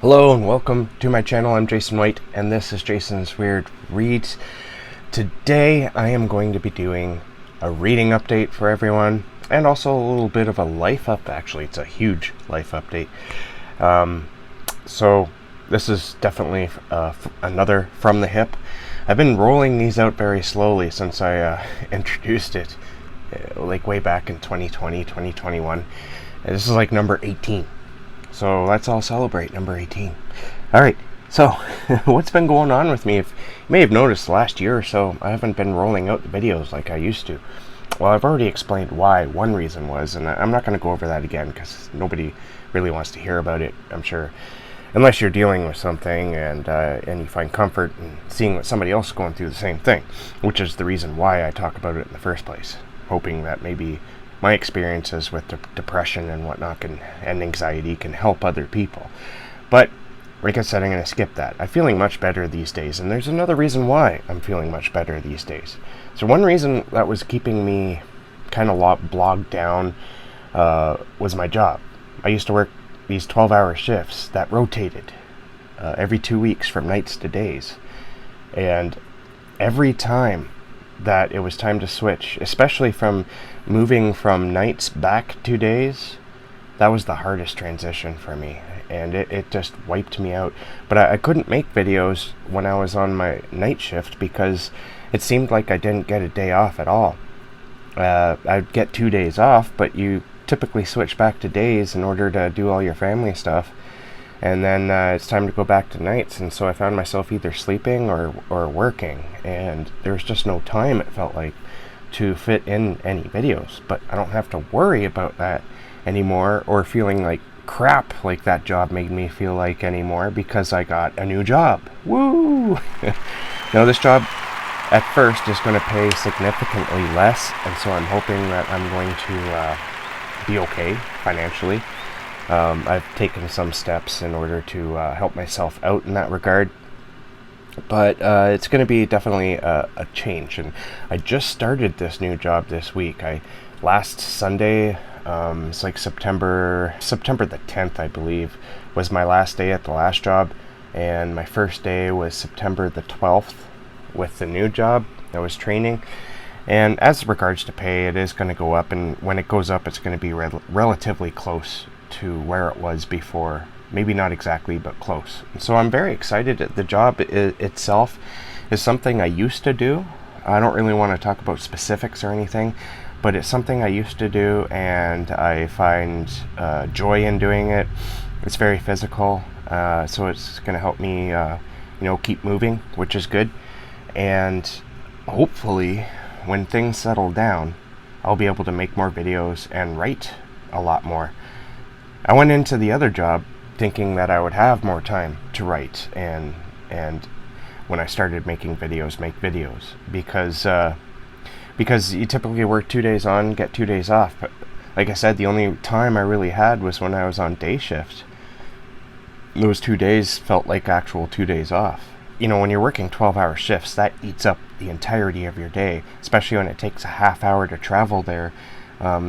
Hello and welcome to my channel. I'm Jason White and this is Jason's Weird Reads. Today I am going to be doing a reading update for everyone and also a little bit of a life up. Actually, it's a huge life update. So this is definitely another from the hip. I've been rolling these out very slowly since I introduced it like way back in 2020, 2021. And this is like number 18. So let's all celebrate number 18. Alright, so what's been going on with me? If you may have noticed last year or so, I haven't been rolling out the videos like I used to. Well, I've already explained why one reason was, and I'm not going to go over that again because nobody really wants to hear about it, I'm sure. Unless you're dealing with something and you find comfort in seeing what somebody else is going through the same thing, which is the reason why I talk about it in the first place. Hoping that maybe my experiences with depression and whatnot and anxiety can help other people. But like I said, I'm going to skip that. I'm feeling much better these days, and there's another reason why I'm feeling much better these days. So one reason that was keeping me kind of bogged down was my job. I used to work these 12-hour shifts that rotated every 2 weeks from nights to days. And every time that it was time to switch, especially from moving from nights back to days, that was the hardest transition for me, and it just wiped me out. But I couldn't make videos when I was on my night shift because it seemed like I didn't get a day off at all. I'd get 2 days off, but you typically switch back to days in order to do all your family stuff, and then it's time to go back to nights. And so I found myself either sleeping or working, and there was just no time, it felt like, to fit in any videos. But I don't have to worry about that anymore, or feeling like crap like that job made me feel like anymore, because I got a new job. Woo! Now this job at first is going to pay significantly less, and so I'm hoping that I'm going to be okay financially. I've taken some steps in order to help myself out in that regard, but it's going to be definitely a change. And I just started this new job this week. Last Sunday, it's like September the 10th, I believe, was my last day at the last job, and my first day was September the 12th with the new job that was training. And as regards to pay, it is going to go up, and when it goes up, it's going to be relatively close to where it was before. Maybe not exactly, but close. So I'm very excited. The job itself is something I used to do. I don't really want to talk about specifics or anything, but it's something I used to do, and I find joy in doing it. It's very physical, so it's going to help me keep moving, which is good. And hopefully when things settle down, I'll be able to make more videos and write a lot more. I went into the other job thinking that I would have more time to write and when I started making videos, make videos, because you typically work 2 days on, get 2 days off. But like I said, the only time I really had was when I was on day shift. Those 2 days felt like actual 2 days off. You know, when you're working 12-hour shifts, that eats up the entirety of your day, especially when it takes a half hour to travel there.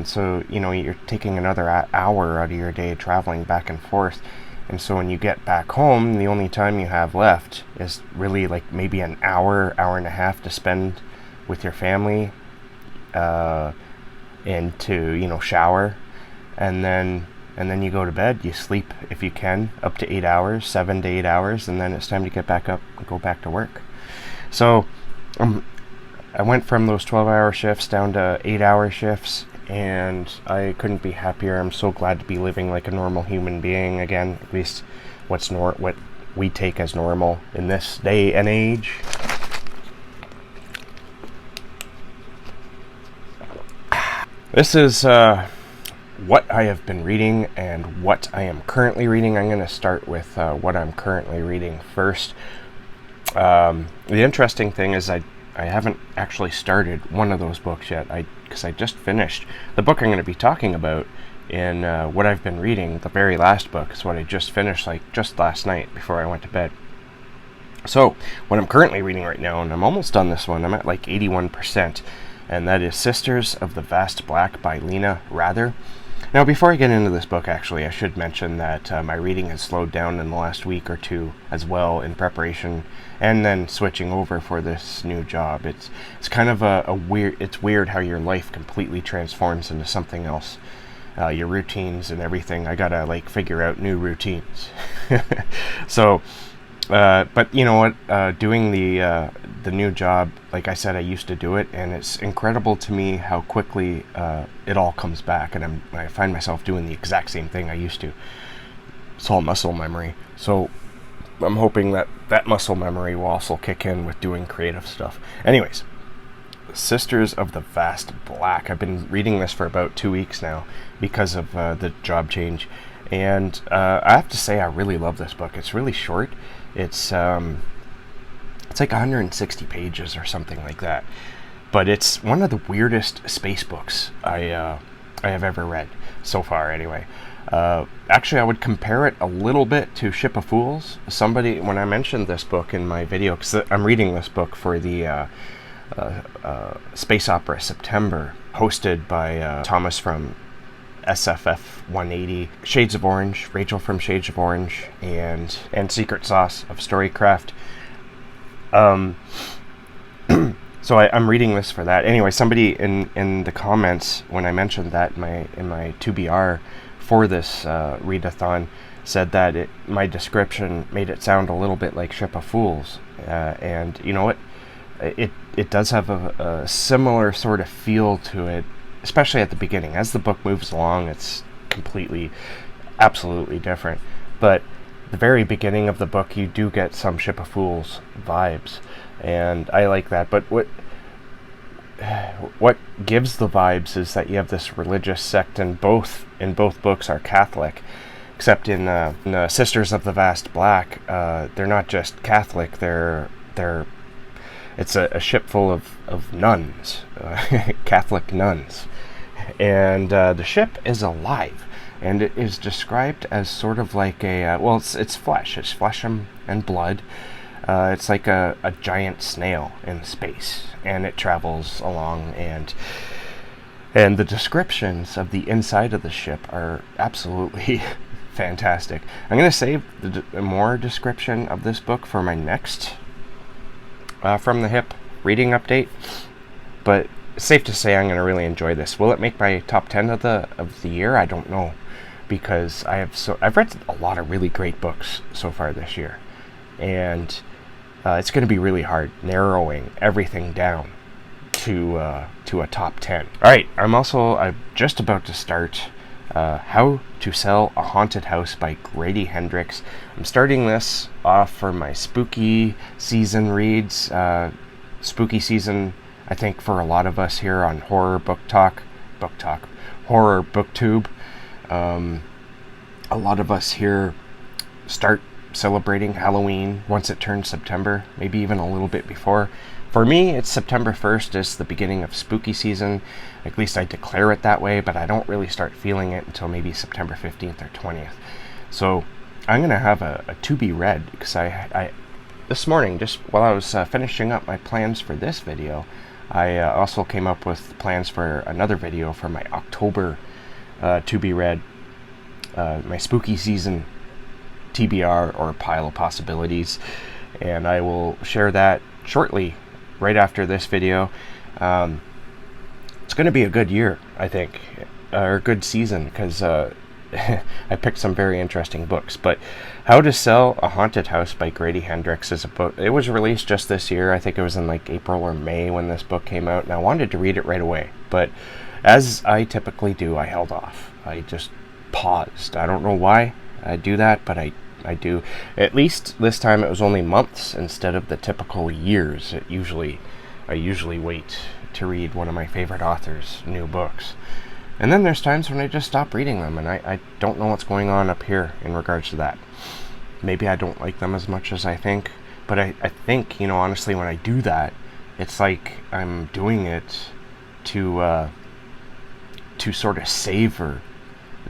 So, you're taking another hour out of your day traveling back and forth. And so when you get back home, the only time you have left is really like maybe an hour and a half to spend with your family, and to, shower. And then you go to bed, you sleep if you can, up to 8 hours, 7 to 8 hours, and then it's time to get back up and go back to work. So I went from those 12-hour shifts down to 8-hour shifts, and I couldn't be happier. I'm so glad to be living like a normal human being again, at least what we take as normal in this day and age. This is what I have been reading and what I am currently reading. I'm going to start with what I'm currently reading first. The interesting thing is I haven't actually started one of those books yet, because I just finished the book I'm going to be talking about in what I've been reading. The very last book is what I just finished, like just last night before I went to bed. So what I'm currently reading right now, and I'm almost done this one, I'm at like 81%, and that is Sisters of the Vast Black by Lena Rather. Now, before I get into this book, actually, I should mention that my reading has slowed down in the last week or two as well in preparation, and then switching over for this new job. It's kind of a weird. It's weird how your life completely transforms into something else. Your routines and everything. I gotta like figure out new routines. So, but you know what? Doing the new job, like I said, I used to do it, and it's incredible to me how quickly it all comes back, and I find myself doing the exact same thing I used to. It's all muscle memory. So I'm hoping that muscle memory will also kick in with doing creative stuff. Anyways, Sisters of the Vast Black. I've been reading this for about 2 weeks now because of the job change, and I have to say I really love this book. It's really short. It's like 160 pages or something like that, but it's one of the weirdest space books I have ever read so far. Anyway, actually, I would compare it a little bit to Ship of Fools. Somebody, when I mentioned this book in my video, because I'm reading this book for the Space Opera September, hosted by Thomas from SFF 180, Shades of Orange, Rachel from Shades of Orange, and Secret Sauce of Storycraft. So I'm reading this for that. Anyway, somebody in the comments, when I mentioned that in my 2BR for this readathon, said that my description made it sound a little bit like Ship of Fools, and you know what? It does have a similar sort of feel to it, especially at the beginning. As the book moves along, it's absolutely different. But the very beginning of the book, you do get some Ship of Fools vibes, and I like that. But what gives the vibes is that you have this religious sect, and both books are Catholic, except in the Sisters of the Vast Black, they're not just Catholic. It's a ship full of nuns, Catholic nuns, and the ship is alive, and it is described as sort of like it's flesh. It's flesh and blood. It's like a giant snail in space, and it travels along, and the descriptions of the inside of the ship are absolutely fantastic. I'm going to save more description of this book for my next From the Hip reading update, but it's safe to say I'm going to really enjoy this. Will it make my top 10 of the year? I don't know, because I've read a lot of really great books so far this year, and it's going to be really hard narrowing everything down to a top 10. All right, I'm just about to start How to Sell a Haunted House by Grady Hendrix. I'm starting this off for my spooky season reads. Spooky season, I think, for a lot of us here on Horror Booktube. A lot of us here start celebrating Halloween once it turns September, maybe even a little bit before. For me, it's September 1st is the beginning of spooky season. At least I declare it that way, but I don't really start feeling it until maybe September 15th or 20th. So I'm going to have a to be read, because I this morning, just while I was finishing up my plans for this video, I also came up with plans for another video for my October to be read, my spooky season TBR, or pile of possibilities, and I will share that shortly, right after this video. It's going to be a good year, I think, or a good season, because I picked some very interesting books. But How to Sell a Haunted House by Grady Hendrix is a book. It was released just this year. I think it was in like April or May when this book came out, and I wanted to read it right away, but as I typically do, I held off. I just paused. I don't know why I do that, but I do. At least this time it was only months instead of the typical years. I usually wait to read one of my favorite authors' new books. And then there's times when I just stop reading them, and I don't know what's going on up here in regards to that. Maybe I don't like them as much as I think, but I think, honestly, when I do that, it's like I'm doing it to sort of savor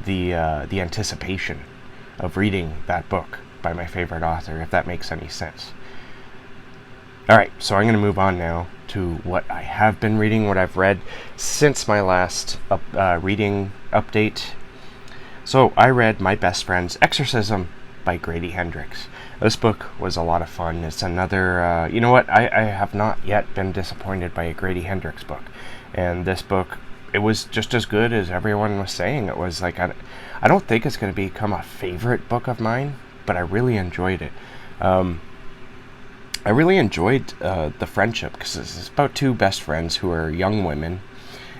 the anticipation of reading that book by my favorite author, if that makes any sense. Alright, so I'm going to move on now to what I have been reading, what I've read since my last reading update So I read My Best Friend's Exorcism by Grady Hendrix. This book was a lot of fun. It's another, you know what, I have not yet been disappointed by a Grady Hendrix book. And this book, it was just as good as everyone was saying. It was like, I don't think it's going to become a favorite book of mine, but I really enjoyed it. I really enjoyed the friendship, because it's about two best friends who are young women,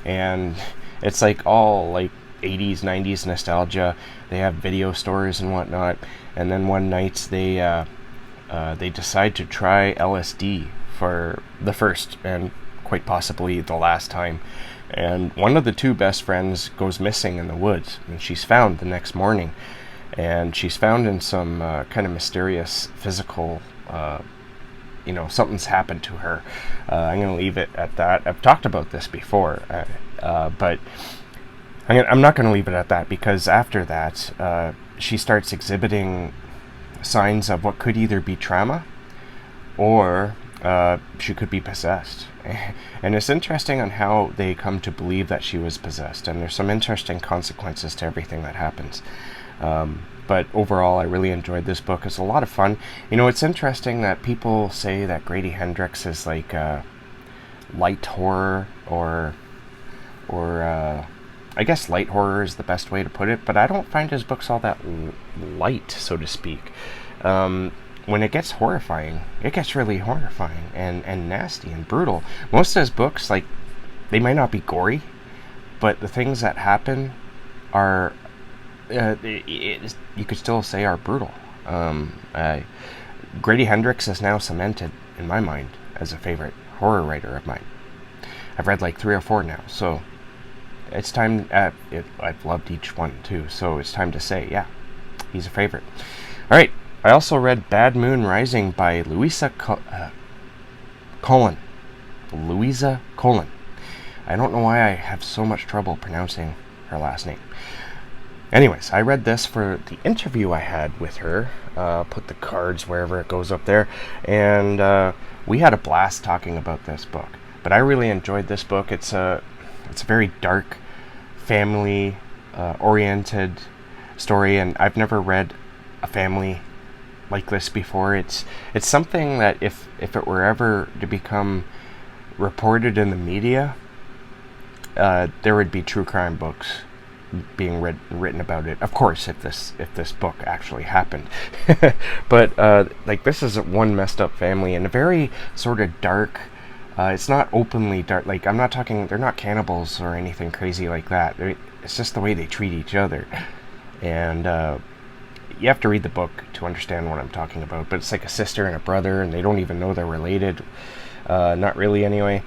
and it's like all like 80s, 90s nostalgia. They have video stores and whatnot, and then one night they decide to try LSD for the first and quite possibly the last time. And one of the two best friends goes missing in the woods, and she's found the next morning. And she's found in some kind of mysterious physical, something's happened to her. I'm going to leave it at that. I've talked about this before, but I'm not going to leave it at that, because after that, she starts exhibiting signs of what could either be trauma or she could be possessed. And it's interesting on how they come to believe that she was possessed, and there's some interesting consequences to everything that happens. But overall, I really enjoyed this book. It's a lot of fun. It's interesting that people say that Grady Hendrix is like light horror, or I guess light horror is the best way to put it, but I don't find his books all that light, so to speak. When it gets horrifying, it gets really horrifying and nasty and brutal. Most of his books, like, they might not be gory, but the things that happen are, you could still say, are brutal. Grady Hendrix is now cemented, in my mind, as a favorite horror writer of mine. I've read like 3 or 4 now, so it's time. I've loved each one too, so it's time to say, yeah, he's a favorite. All right. I also read Bad Moon Rising by Louisa Colin. Louisa Colin. I don't know why I have so much trouble pronouncing her last name. Anyways, I read this for the interview I had with her. Put the cards wherever it goes up there. And we had a blast talking about this book. But I really enjoyed this book. It's a very dark, family-oriented story. And I've never read a family like this before. It's something that if it were ever to become reported in the media, there would be true crime books being written about it. Of course, if this book actually happened. But like, this is one messed up family, and a very sort of dark. It's not openly dark. Like, I'm not talking. They're not cannibals or anything crazy like that. It's just the way they treat each other, and you have to read the book to understand what I'm talking about. But it's like a sister and a brother, and they don't even know they're related. Not really, anyway,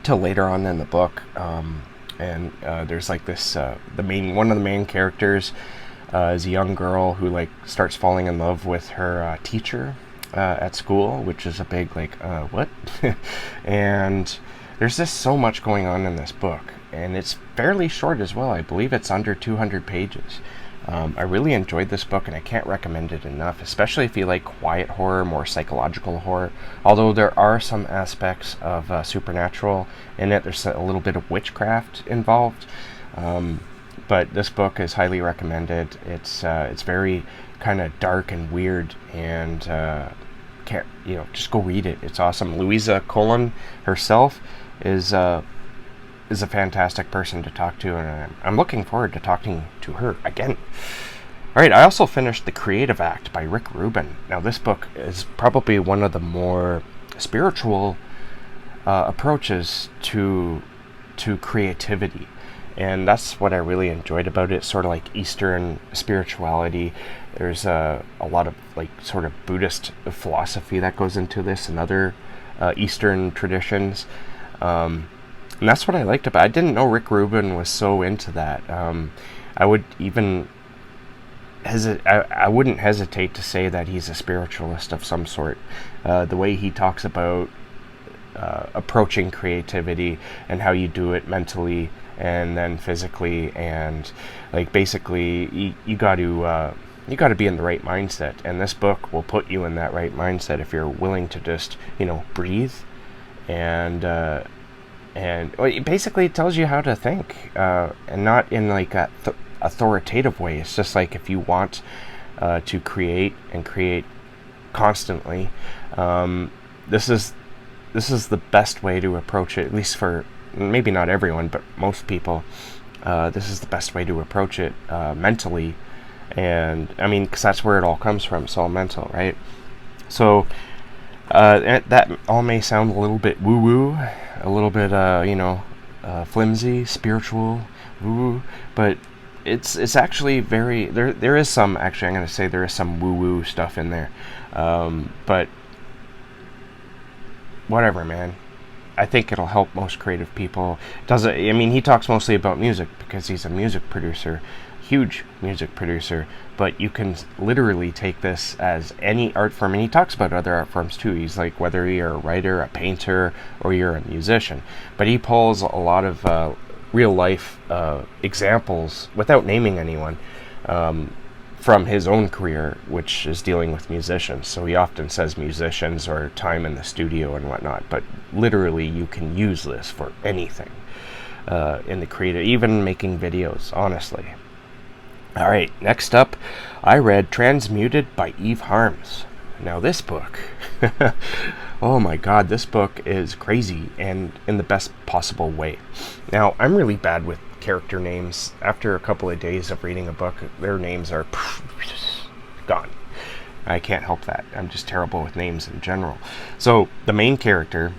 till later on in the book. And there's like this, one of the main characters is a young girl who like starts falling in love with her teacher at school, which is a big like, what? And there's just so much going on in this book, and it's fairly short as well. I believe it's under 200 pages. I really enjoyed this book, and I can't recommend it enough, especially if you like quiet horror, more psychological horror. Although there are some aspects of supernatural in it. There's a little bit of witchcraft involved. But this book is highly recommended. It's very kind of dark and weird, and just go read it. It's awesome. Louisa Colin herself is a fantastic person to talk to, and I'm looking forward to talking to her again. All right, I also finished The Creative Act by Rick Rubin. Now, this book is probably one of the more spiritual approaches to creativity, and that's what I really enjoyed about it. Sort of like Eastern spirituality. There's a lot of like sort of Buddhist philosophy that goes into this, and other Eastern traditions. And that's what I liked about it. I didn't know Rick Rubin was so into that. I wouldn't hesitate to say that he's a spiritualist of some sort. The way he talks about approaching creativity and how you do it mentally and then physically, and like basically you got to be in the right mindset. And this book will put you in that right mindset if you're willing to just breathe and basically it tells you how to think, and not in like a authoritative way. It's just like if you want to create and create constantly, this is the best way to approach it, at least for maybe not everyone, but most people. This is the best way to approach it mentally. And I mean, because that's where it all comes from. It's all mental, right? So that all may sound a little bit woo-woo, a little bit, flimsy, spiritual, woo-woo, but it's actually very, there is some, actually I'm going to say there is some woo-woo stuff in there, but whatever, man. I think it'll help most creative people. He talks mostly about music because he's a music producer, huge music producer, but you can literally take this as any art form, and he talks about other art forms too. He's like, whether you're a writer, a painter, or you're a musician, but he pulls a lot of real life examples without naming anyone from his own career, which is dealing with musicians. So he often says musicians or time in the studio and whatnot, but literally you can use this for anything in the creative, even making videos, honestly. All right, next up, I read Transmuted by Eve Harms. Now this book, oh my god, this book is crazy, and in the best possible way. Now, I'm really bad with character names. After a couple of days of reading a book, their names are gone. I can't help that. I'm just terrible with names in general. So the main character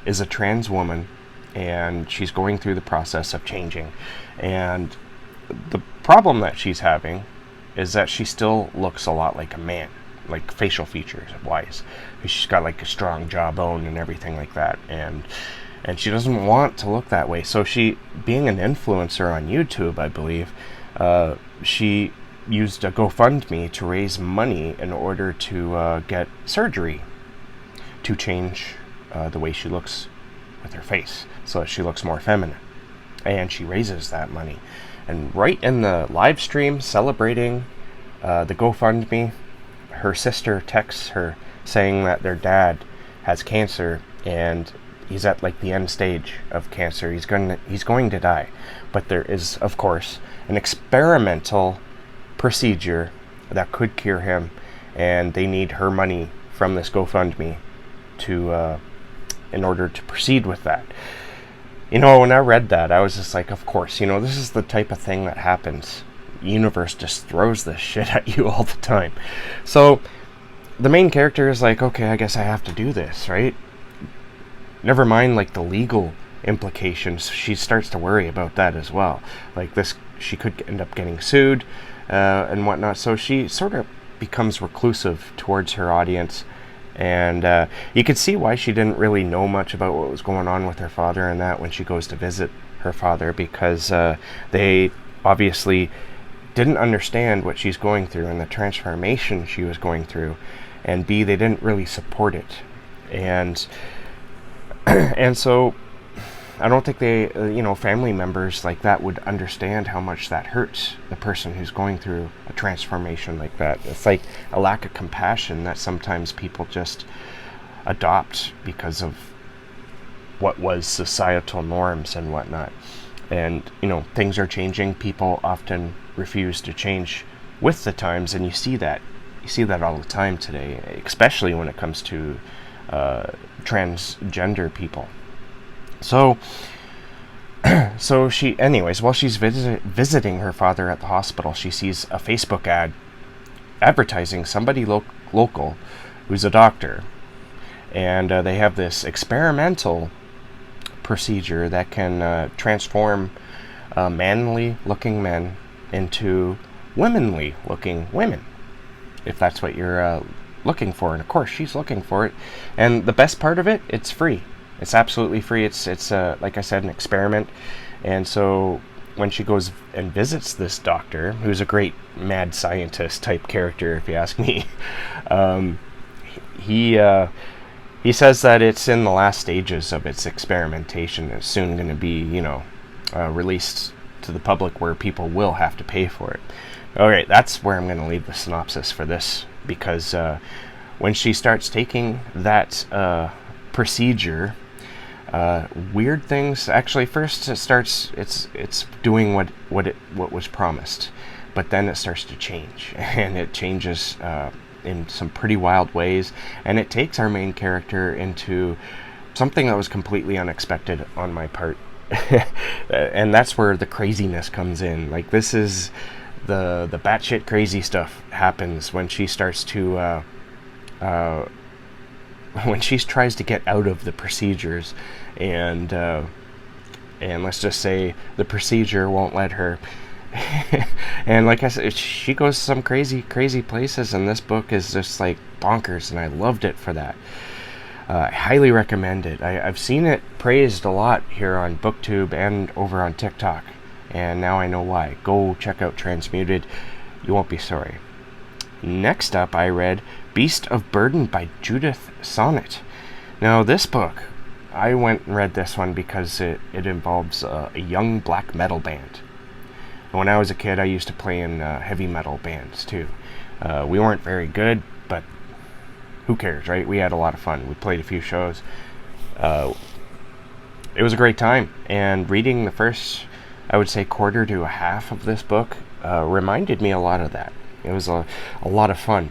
is a trans woman, and she's going through the process of changing. And the problem that she's having is that she still looks a lot like a man, like facial features wise. She's got like a strong jawbone and everything like that, and she doesn't want to look that way. So she, being an influencer on YouTube, I believe, she used a GoFundMe to raise money in order to get surgery to change the way she looks with her face, so that she looks more feminine. And she raises that money. And right in the live stream celebrating the GoFundMe, her sister texts her saying that their dad has cancer and he's at like the end stage of cancer. He's going to die. But there is, of course, an experimental procedure that could cure him, and they need her money from this GoFundMe to in order to proceed with that. You know, when I read that, I was just like, of course, this is the type of thing that happens. The universe just throws this shit at you all the time. So the main character is like, okay, I guess I have to do this, right? Never mind like the legal implications. She starts to worry about that as well. Like this, she could end up getting sued and whatnot. So she sort of becomes reclusive towards her audience. And you could see why she didn't really know much about what was going on with her father and that when she goes to visit her father, because they obviously didn't understand what she's going through and the transformation she was going through, and B, they didn't really support it. And so I don't think they, family members like that would understand how much that hurts the person who's going through a transformation like that. It's like a lack of compassion that sometimes people just adopt because of what was societal norms and whatnot. And, things are changing. People often refuse to change with the times, and you see that. You see that all the time today, especially when it comes to transgender people. So she, anyways, while she's visiting her father at the hospital, she sees a Facebook ad advertising somebody local who's a doctor. And they have this experimental procedure that can transform manly-looking men into womanly-looking women, if that's what you're looking for. And of course, she's looking for it. And the best part of it, it's free. It's absolutely free. It's like I said, an experiment. And so when she goes and visits this doctor, who's a great mad scientist type character, if you ask me, he says that it's in the last stages of its experimentation. It's soon going to be, released to the public where people will have to pay for it. All right, that's where I'm going to leave the synopsis for this, because when she starts taking that procedure, Weird things. Actually, first it starts. It's doing what was promised, but then it starts to change, and it changes in some pretty wild ways, and it takes our main character into something that was completely unexpected on my part. And that's where the craziness comes in. Like, this is the batshit crazy stuff happens when she starts to when she tries to get out of the procedures, and let's just say the procedure won't let her. And like I said, she goes some crazy places, and this book is just like bonkers, and I loved it for that. I highly recommend it. I've seen it praised a lot here on booktube and over on TikTok, and now I know why. Go check out Transmuted. You won't be sorry. Next up, I read Beast of Burden by Judith Sonnet. Now, this book, I went and read this one because it involves a young black metal band. When I was a kid, I used to play in heavy metal bands too. We weren't very good, but who cares, right? We had a lot of fun. We played a few shows. It was a great time, and reading the first, I would say, quarter to a half of this book reminded me a lot of that. It was a lot of fun.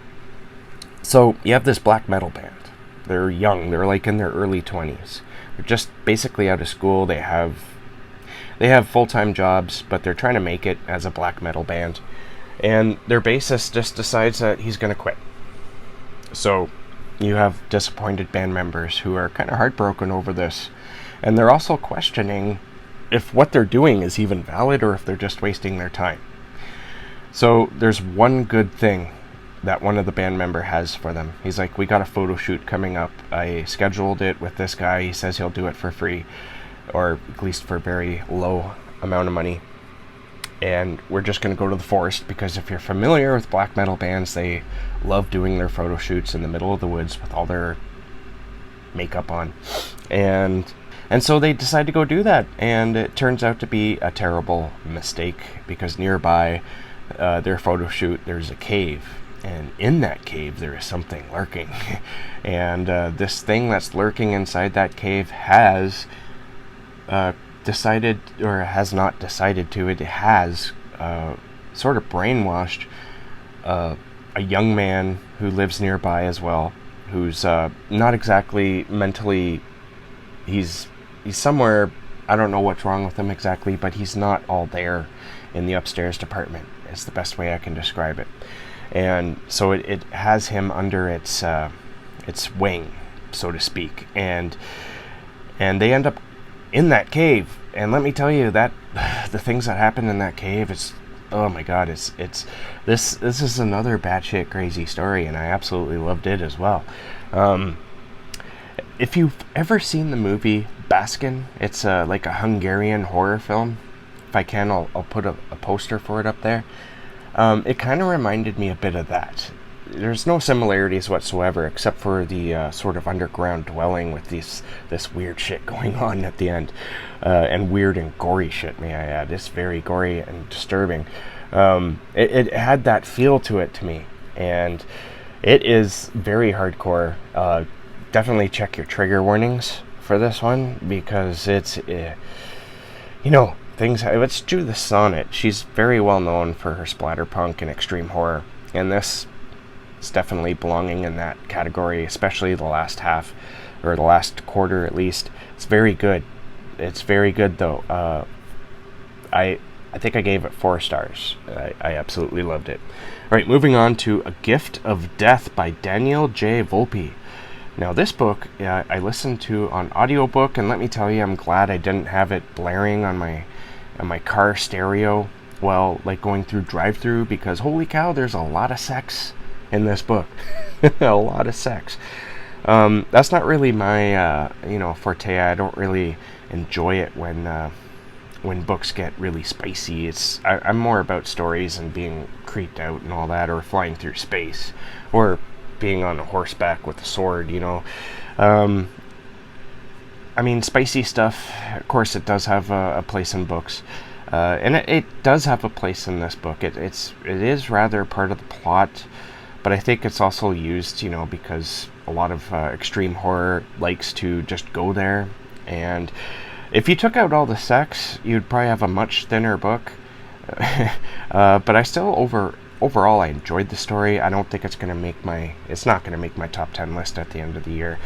So you have this black metal band. They're young. They're like in their early 20s. They're just basically out of school. They have full-time jobs, but they're trying to make it as a black metal band. And their bassist just decides that he's going to quit. So you have disappointed band members who are kind of heartbroken over this. And they're also questioning if what they're doing is even valid or if they're just wasting their time. So there's one good thing that one of the band member has for them. He's like, we got a photo shoot coming up. I scheduled it with this guy. He says he'll do it for free, or at least for a very low amount of money. And we're just going to go to the forest, because if you're familiar with black metal bands, they love doing their photo shoots in the middle of the woods with all their makeup on. And so they decide to go do that, and it turns out to be a terrible mistake, because nearby their photo shoot, there's a cave, and in that cave there is something lurking. And this thing that's lurking inside that cave has decided, or has not decided to, it has sort of brainwashed a young man who lives nearby as well, who's not exactly mentally, he's somewhere, I don't know what's wrong with him exactly, but he's not all there in the upstairs department, is the best way I can describe it. And so it has him under its wing, so to speak, and they end up in that cave. And let me tell you that the things that happen in that cave, it's, oh my god, it's this is another batshit crazy story, and I absolutely loved it as well. If you've ever seen the movie Baskin, it's like a Hungarian horror film. If I can, I'll put a poster for it up there. It kind of reminded me a bit of that. There's no similarities whatsoever, except for the sort of underground dwelling with this weird shit going on at the end. And weird and gory shit, may I add. It's very gory and disturbing. It had that feel to it to me, and it is very hardcore. Definitely check your trigger warnings for this one, because it's, it's Judith Sonnet. She's very well known for her splatterpunk and extreme horror, and this is definitely belonging in that category, especially the last half, or the last quarter at least. It's very good. It's very good, though. I think I gave it 4 stars. I absolutely loved it. All right, moving on to A Gift of Death by Danielle J. Volpe. Now, this book I listened to on audiobook, and let me tell you, I'm glad I didn't have it blaring on my car stereo while like going through drive-through, because holy cow, there's a lot of sex in this book. A lot of sex. That's not really my forte. I don't really enjoy it when books get really spicy. I'm more about stories and being creeped out and all that, or flying through space, or being on a horseback with a sword, I mean, spicy stuff, of course, it does have a place in books, and it does have a place in this book. It is rather part of the plot, but I think it's also used, because a lot of extreme horror likes to just go there And if you took out all the sex, you'd probably have a much thinner book. But I still overall I enjoyed the story. I don't think it's not gonna make my top 10 list at the end of the year.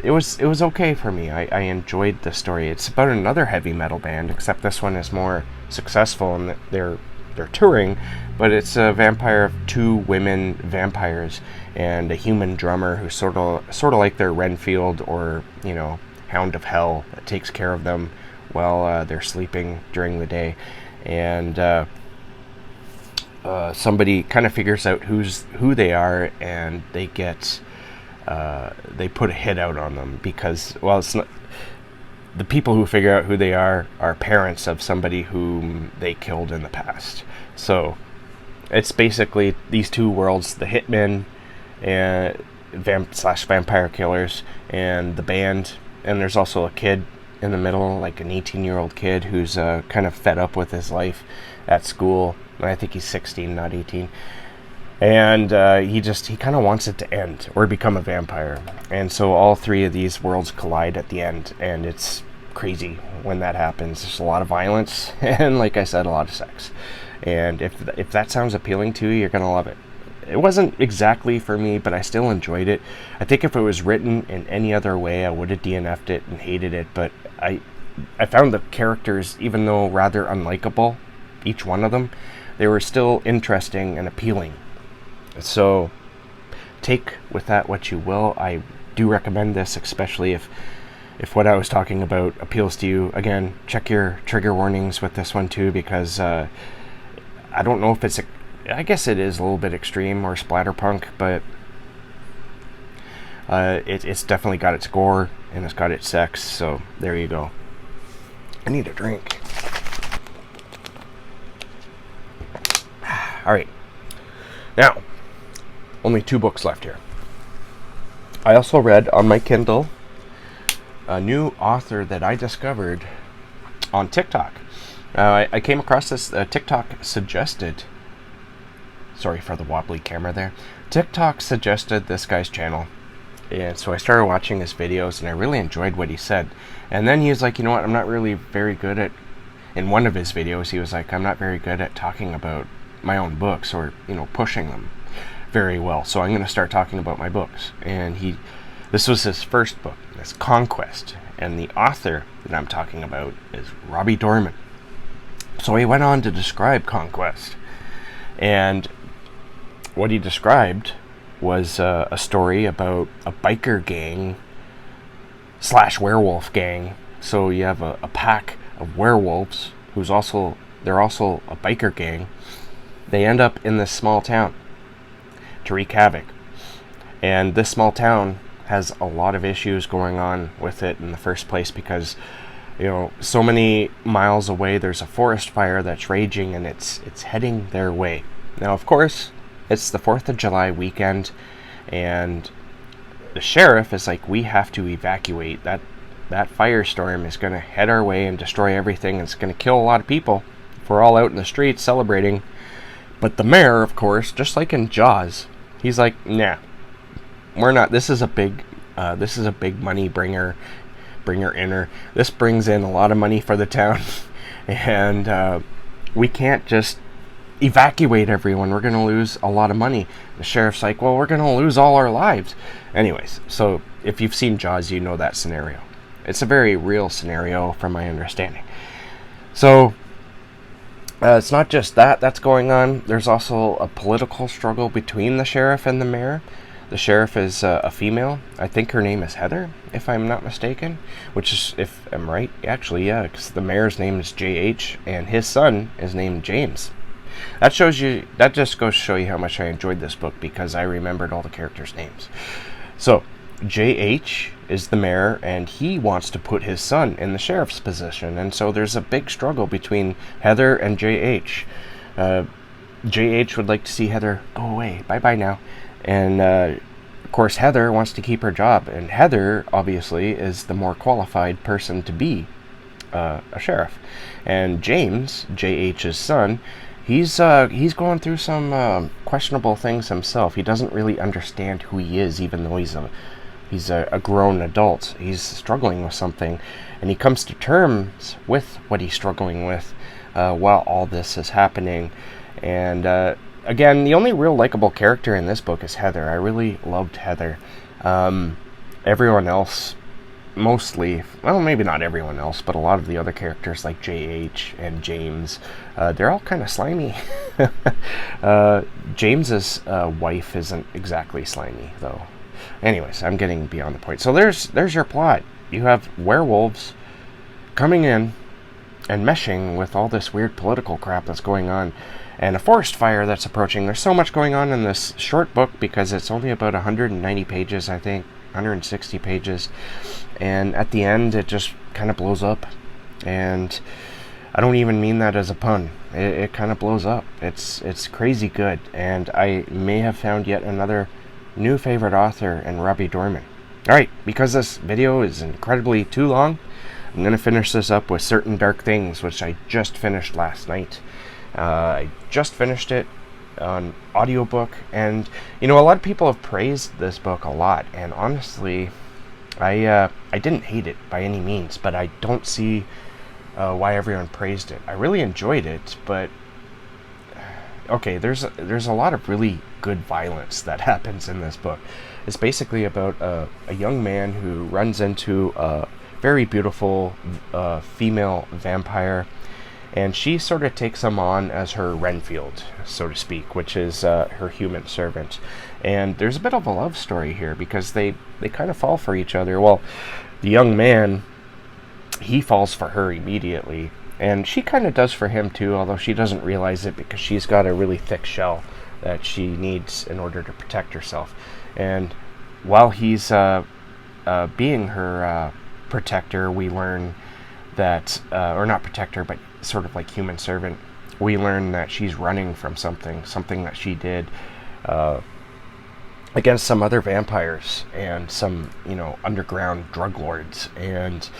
It was okay for me. I enjoyed the story. It's about another heavy metal band, except this one is more successful and they're touring, but it's a vampire of 2 women vampires and a human drummer who's sort of like their Renfield or Hound of Hell that takes care of them while they're sleeping during the day. And somebody kind of figures out who they are, and they put a hit out on them because, well, it's not the people who figure out who they are parents of somebody whom they killed in the past. So it's basically these 2 worlds: the hitmen and vampire killers, and the band. And there's also a kid in the middle, like an 18-year-old kid who's kind of fed up with his life at school. I think he's 16, not 18. And he kind of wants it to end or become a vampire. And so all 3 of these worlds collide at the end, and it's crazy when that happens. There's a lot of violence and, like I said, a lot of sex. And if that sounds appealing to you, you're going to love it. It wasn't exactly for me, but I still enjoyed it. I think if it was written in any other way, I would have DNF'd it and hated it. But I found the characters, even though rather unlikable, each one of them, they were still interesting and appealing. So take with that what you will. I do recommend this, especially if what I was talking about appeals to you. Again, check your trigger warnings with this one too, because I don't know if I guess it is a little bit extreme or splatterpunk, but it's definitely got its gore and it's got its sex, so there you go. I need a drink. Alright, now, only 2 books left here. I also read on my Kindle a new author that I discovered on TikTok. I came across this TikTok suggested. Sorry for the wobbly camera there. TikTok suggested this guy's channel, and so I started watching his videos, and I really enjoyed what he said. And then he was like, you know what, I'm not really very good at, in one of his videos, he was like, I'm not very good at talking about my own books or, pushing them very well, so I'm going to start talking about my books. And this was his first book, it's Conquest, and the author that I'm talking about is Robbie Dorman. So he went on to describe Conquest, and what he described was a story about a biker gang / werewolf gang. So you have a pack of werewolves they're also a biker gang. They end up in this small town to wreak havoc, and this small town has a lot of issues going on with it in the first place because so many miles away there's a forest fire that's raging, and it's heading their way. Now, of course, it's the 4th of July weekend, and the sheriff is like, we have to evacuate. That firestorm is going to head our way and destroy everything. It's going to kill a lot of people if we're all out in the streets celebrating. But the mayor, of course, just like in Jaws, he's like, nah, we're not. This is a big money bringer inner. This brings in a lot of money for the town, and we can't just evacuate everyone. We're going to lose a lot of money. The sheriff's like, well, we're going to lose all our lives. Anyways, so if you've seen Jaws, you know that scenario. It's a very real scenario from my understanding. So it's not just that's going on. There's also a political struggle between the sheriff and the mayor. The sheriff is a female. I think her name is Heather, if I'm not mistaken. Which is, if I'm right, actually, yeah, because the mayor's name is J.H. and his son is named James. That just goes to show you how much I enjoyed this book, because I remembered all the characters' names. So, J.H. is the mayor, and he wants to put his son in the sheriff's position, and so there's a big struggle between Heather and J.H. J.H. would like to see Heather go away, bye-bye now, and of course Heather wants to keep her job, and Heather, obviously, is the more qualified person to be a sheriff. And James, J.H.'s son, he's going through some questionable things himself. He doesn't really understand who he is, even though he's He's a grown adult. He's struggling with something, and he comes to terms with what he's struggling with while all this is happening. And again, the only real likable character in this book is Heather. I really loved Heather. Everyone else, mostly, well, maybe not everyone else, but a lot of the other characters like JH and James, they're all kind of slimy. James's wife isn't exactly slimy, though. Anyways, I'm getting beyond the point. So there's your plot. You have werewolves coming in and meshing with all this weird political crap that's going on, and a forest fire that's approaching. There's so much going on in this short book because it's only about 190 pages, I think, 160 pages, and at the end it just kind of blows up. And I don't even mean that as a pun. It kind of blows up. It's crazy good, and I may have found yet another new favorite author in Robbie Dorman. Alright, because this video is incredibly too long, I'm going to finish this up with Certain Dark Things, which I just finished last night. I just finished it on audiobook, and you know, a lot of people have praised this book a lot, and honestly, I didn't hate it by any means, but I don't see why everyone praised it. I really enjoyed it, but okay, there's a lot of really good violence that happens in this book. It's basically about a young man who runs into a very beautiful female vampire, and she sort of takes him on as her Renfield, so to speak, which is her human servant. And there's a bit of a love story here because they kind of fall for each other. Well, the young man, he falls for her immediately, and she kind of does for him too, although she doesn't realize it because she's got a really thick shell that she needs in order to protect herself. And while he's being her protector, we learn that, or not protector, but sort of like human servant, we learn that she's running from something that she did against some other vampires and some, you know, underground drug lords. And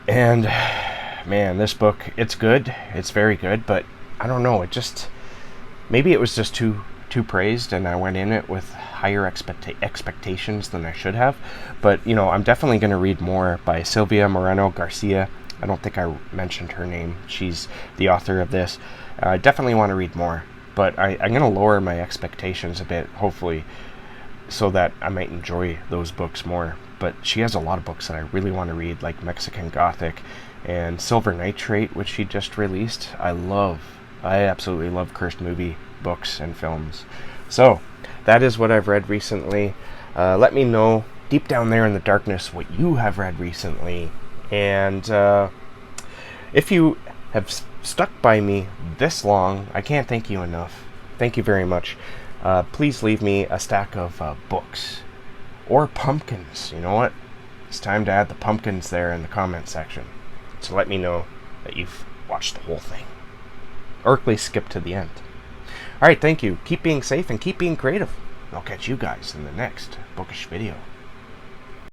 man, this book, it's good, it's very good, but I don't know, it just, maybe it was just too praised, and I went in it with higher expectations than I should have. But you know, I'm definitely going to read more by Silvia Moreno Garcia. I don't think I mentioned her name. She's the author of this. I definitely want to read more, but I'm going to lower my expectations a bit, hopefully, so that I might enjoy those books more. But she has a lot of books that I really want to read, like Mexican Gothic and Silver Nitrate, which she just released. I absolutely love cursed movie books and films. So that is what I've read recently. Let me know deep down there in the darkness what you have read recently, and if you have stuck by me this long, I can't thank you enough. Thank you very much. Please leave me a stack of books or pumpkins. You know what, it's time to add the pumpkins there in the comment section, so let me know that you've watched the whole thing, or at least skip to the end. Alright, thank you. Keep being safe and keep being creative. I'll catch you guys in the next bookish video.